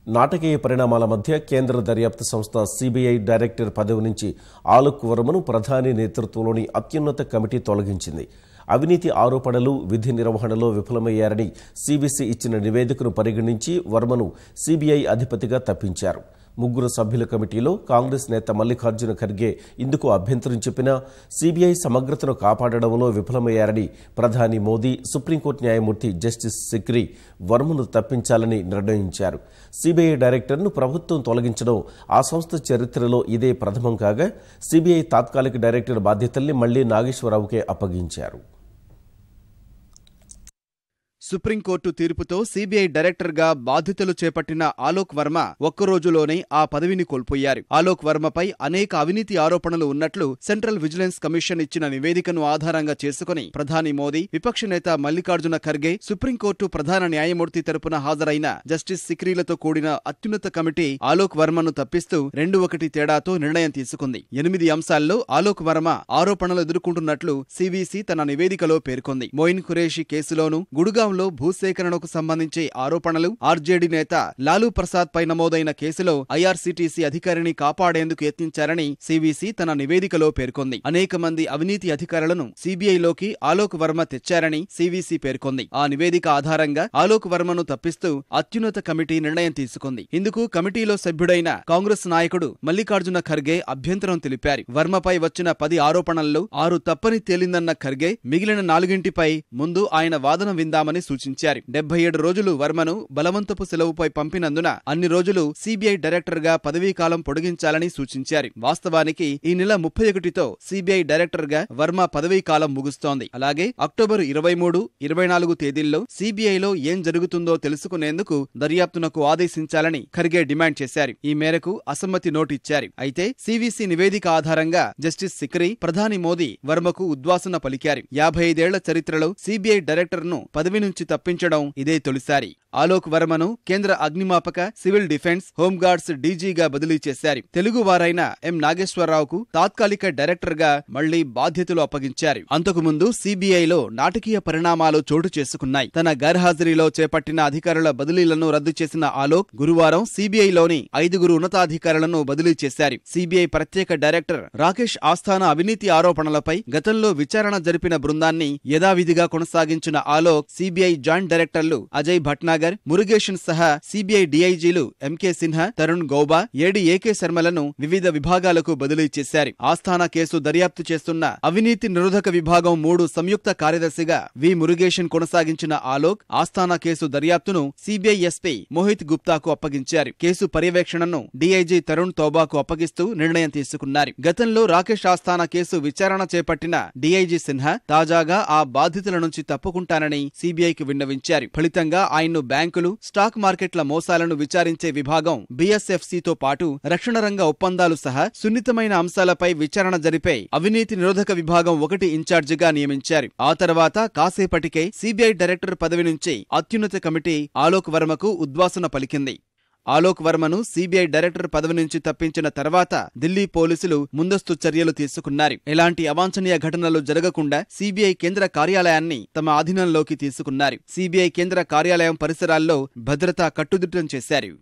నాటకీయ పరిణామాల మధ్య కేంద్ర దర్యాప్తు సంస్థ సిబిఐ డైరెక్టర్ పదవి నుంచి ఆలోక్ వర్మను ప్రధాని నేతృత్వంలోని అత్యున్నత కమిటీ తొలగించింది. అవినీతి ఆరోపణలు, విధి నిర్వహణలో విఫలమయ్యారని సిబిసి ఇచ్చిన నివేదికను పరిగణించి వర్మను సిబిఐ అధిపతిగా తప్పించారు. 3 సభ్యుల కమిటీలో కాంగ్రెస్ నేత మల్లికార్జున ఖర్గే ఇందుకు అభ్యంతరం చెప్పినా సిబిఐ సమగ్రతను కాపాడడంలో విఫలమయ్యారని ప్రధాని మోదీ, సుప్రీంకోర్టు న్యాయమూర్తి జస్టిస్ సిక్రీ వర్మను తప్పించాలని నిర్ణయించారు. సిబిఐ డైరెక్టర్ను ప్రభుత్వం తొలగించడం ఆ సంస్థ చరిత్రలో ఇదే ప్రథమం కాగా సిబిఐ తాత్కాలిక డైరెక్టర్ బాధ్యతల్ని మళ్లీ నాగేశ్వరరావుకే అప్పగించారు. సుప్రీంకోర్టు తీర్పుతో సీబీఐ డైరెక్టర్గా బాధ్యతలు చేపట్టిన ఆలోక్ వర్మ ఒక్కరోజులోనే ఆ పదవిని కోల్పోయారు. ఆలోక్ వర్మపై అనేక అవినీతి ఆరోపణలు ఉన్నట్లు సెంట్రల్ విజిలెన్స్ కమిషన్ ఇచ్చిన నివేదికను ఆధారంగా చేసుకుని ప్రధాని మోదీ, విపక్ష నేత మల్లికార్జున ఖర్గే, సుప్రీంకోర్టు ప్రధాన న్యాయమూర్తి తరపున హాజరైన జస్టిస్ సిక్రీలతో కూడిన అత్యున్నత కమిటీ ఆలోక్ వర్మను తప్పిస్తూ 2-1 తేడాతో నిర్ణయం తీసుకుంది. 8 అంశాల్లో ఆలోక్ వర్మ ఆరోపణలు ఎదుర్కొంటున్నట్లు సివిసి తన నివేదికలో పేర్కొంది. మోయిన్ ఖురేషీ కేసులోనూ, గుడుగాంలో భూసేకరణకు సంబంధించి ఆరోపణలు, ఆర్జేడీ నేత లాలూ ప్రసాద్ పై నమోదైన కేసులో ఐఆర్సీటీసీ అధికారిని కాపాడేందుకు యత్నించారని సివిసి తన నివేదికలో పేర్కొంది. అనేక మంది అవినీతి అధికారులను సీబీఐలోకి ఆలోక్ వర్మ తెచ్చారని సివిసి పేర్కొంది. ఆ నివేదిక ఆధారంగా ఆలోక్ వర్మను తప్పిస్తూ అత్యున్నత కమిటీ నిర్ణయం తీసుకుంది. ఇందుకు కమిటీలో సభ్యుడైన కాంగ్రెస్ నాయకుడు మల్లికార్జున ఖర్గే అభ్యంతరం తెలిపారు. వర్మపై వచ్చిన 10 ఆరోపణల్లో 6 తప్పని తేలిందన్న ఖర్గే మిగిలిన 4 ముందు ఆయన వాదన విందామని సూచించారు. 77 రోజులు వర్మను బలవంతపు సెలవుపై పంపినందున అన్ని రోజులు సీబీఐ డైరెక్టర్ గా పదవీకాలం పొడిగించాలని సూచించారు. వాస్తవానికి ఈ నెల 31తో సీబీఐ డైరెక్టర్ గా వర్మ పదవీకాలం ముగుస్తోంది. అలాగే అక్టోబర్ 23, 24 తేదీల్లో సీబీఐలో ఏం జరుగుతుందో తెలుసుకునేందుకు దర్యాప్తునకు ఆదేశించాలని ఖర్గే డిమాండ్ చేశారు. ఈ మేరకు అసమ్మతి నోటు ఇచ్చారు. అయితే సివిసి నివేదిక ఆధారంగా జస్టిస్ సిక్రీ, ప్రధాని మోదీ వర్మకు ఉద్వాసన పలికారు. 55 ఏళ్ల చరిత్రలో సీబీఐ డైరెక్టర్ ను పదవి నుంచి తప్పించడం ఇదే తొలిసారి. ఆలోక్ వర్మను కేంద్ర అగ్నిమాపక, సివిల్ డిఫెన్స్, హోంగార్డ్స్ డీజీగా బదిలీ చేశారు. తెలుగువారైన ఎం నాగేశ్వరరావుకు తాత్కాలిక డైరెక్టర్ గా మళ్లీ బాధ్యతలు అప్పగించారు. అంతకుముందు సీబీఐలో నాటకీయ పరిణామాలు చోటు చేసుకున్నాయి. తన గైర్హాజరీలో చేపట్టిన అధికారుల బదిలీలను రద్దు చేసిన ఆలోక్ గురువారం సీబీఐలోని 5 ఉన్నతాధికారులను బదిలీ చేశారు. సీబీఐ ప్రత్యేక డైరెక్టర్ రాకేష్ ఆస్థానా అవినీతి ఆరోపణలపై గతంలో విచారణ జరిపిన బృందాన్ని యథావిధిగా కొనసాగించిన ఆలోక్ సీబీఐ జాయింట్ డైరెక్టర్లు అజయ్ భట్నాగర్, మురుగేషన్ సహా సీబీఐ డీఐజీలు ఎంకే సిన్హా, తరుణ్ గౌబా, ఏడీ ఏకే శర్మలను వివిధ విభాగాలకు బదిలీ చేశారు. ఆస్థానా కేసు దర్యాప్తు చేస్తున్న అవినీతి నిరోధక విభాగం 3 సంయుక్త కార్యదర్శిగా వి మురుగేషన్ కొనసాగించిన ఆలోక్ ఆస్థానా కేసు దర్యాప్తును సీబీఐ ఎస్పీ మోహిత్ గుప్తాకు అప్పగించారు. కేసు పర్యవేక్షణను డీఐజీ తరుణ్ తోబాకు అప్పగిస్తూ నిర్ణయం తీసుకున్నారు. గతంలో రాకేష్ ఆస్థానా కేసు విచారణ చేపట్టిన డీఐజీ సిన్హా తాజాగా ఆ బాధ్యతల నుంచి తప్పుకుంటానని సీబీఐకి విన్నవించారు. ఫలితంగా ఆయన్ను బ్యాంకులు, స్టాక్ మార్కెట్ల మోసాలను విచారించే విభాగం బీఎస్ఎఫ్సీతో పాటు రక్షణ రంగ ఒప్పందాలు సహా సున్నితమైన అంశాలపై విచారణ జరిపే అవినీతి నిరోధక విభాగం 1 ఇన్ఛార్జిగా నియమించారు. ఆ తర్వాత కాసేపటికే సీబీఐ డైరెక్టర్ పదవి నుంచి అత్యున్నత కమిటీ ఆలోక్ వర్మకు ఉద్వాసన పలికింది. ఆలోక్ వర్మను సీబీఐ డైరెక్టర్ పదవి నుంచి తప్పించిన తర్వాత ఢిల్లీ పోలీసులు ముందస్తు చర్యలు తీసుకున్నారు. ఎలాంటి అవాంఛనీయ ఘటనలు జరగకుండా సీబీఐ కేంద్ర కార్యాలయాన్ని తమ ఆధీనంలోకి తీసుకున్నారు. సీబీఐ కేంద్ర కార్యాలయం పరిసరాల్లో భద్రత కట్టుదిట్టం చేశారు.